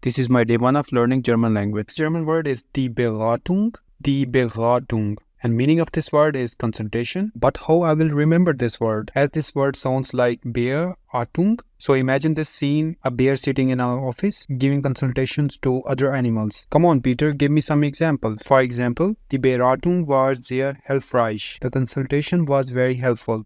This is my day 1 of learning German language. German word is die Beratung. Die Beratung. And meaning of this word is consultation. But how I will remember this word? As this word sounds like Beratung. So imagine this scene, a bear sitting in our office giving consultations to other animals. Come on Peter, give me some example. For example, die Beratung war sehr hilfreich. The consultation was very helpful.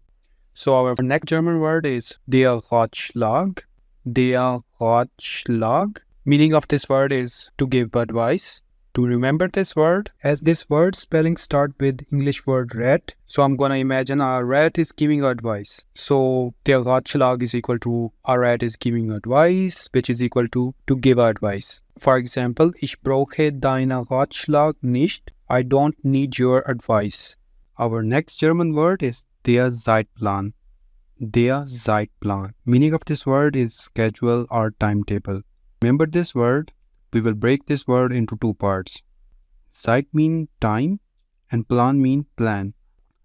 So our next German word is der Ratschlag. Der Ratschlag. Meaning of this word is to give advice. To remember this word, as this word spelling start with English word rat, so I'm gonna imagine a rat is giving advice. So der Ratschlag is equal to a rat is giving advice, which is equal to give advice. For example, ich brauche deinen Ratschlag nicht. I don't need your advice. Our next German word is der Zeitplan. Der Zeitplan. Meaning of this word is schedule or timetable. Remember this word. We will break this word into two parts. Zeit means time and plan means plan.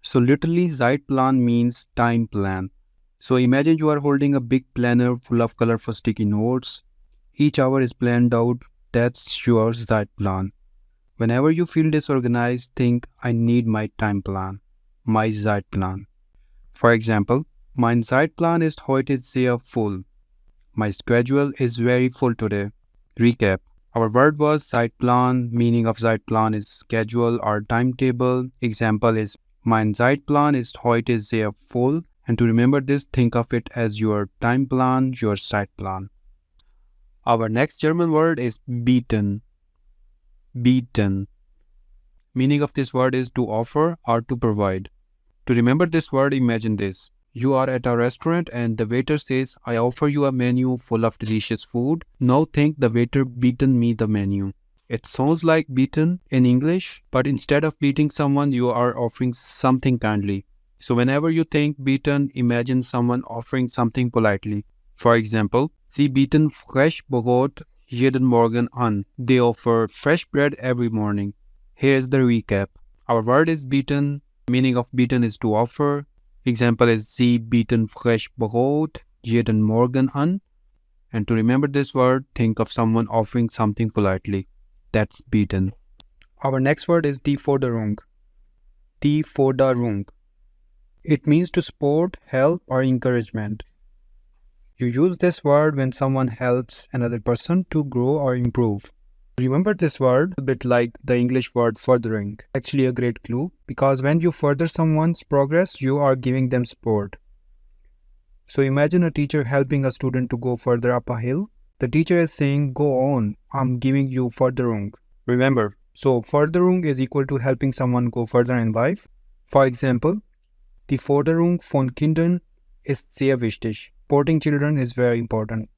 So literally Zeitplan means time plan. So imagine you are holding a big planner full of colorful sticky notes. Each hour is planned out. That's your Zeitplan. Whenever you feel disorganized, think I need my time plan. My Zeitplan. For example, mein Zeitplan ist heute sehr voll. My schedule is very full today. Recap. Our word was Zeitplan. Meaning of Zeitplan is schedule or timetable. Example is mein Zeitplan ist heute sehr voll. And to remember this, think of it as your time plan, your Zeitplan. Our next German word is bieten. Bieten. Meaning of this word is to offer or to provide. To remember this word, imagine this. You are at a restaurant and the waiter says, I offer you a menu full of delicious food. Now think the waiter beaten me the menu. It sounds like beaten in English, but instead of beating someone, you are offering something kindly. So whenever you think beaten, imagine someone offering something politely. For example, Sie bieten fresh Brot jeden Morgen an. They offer fresh bread every morning. Here is the recap. Our word is beaten. Meaning of beaten is to offer. Example is Sie bieten fresh Brot jeden Morgen an. And to remember this word, think of someone offering something politely. That's bieten. Our next word is die Forderung. Die Forderung. It means to support, help or encouragement. You use this word when someone helps another person to grow or improve. Remember this word a bit like the English word furthering. Actually a great clue, because when you further someone's progress, you are giving them support. So imagine a teacher helping a student to go further up a hill. The teacher is saying, go on, I'm giving you Förderung. Remember, so Förderung is equal to helping someone go further in life. For example, die Förderung von Kindern ist sehr wichtig. Supporting children is very important.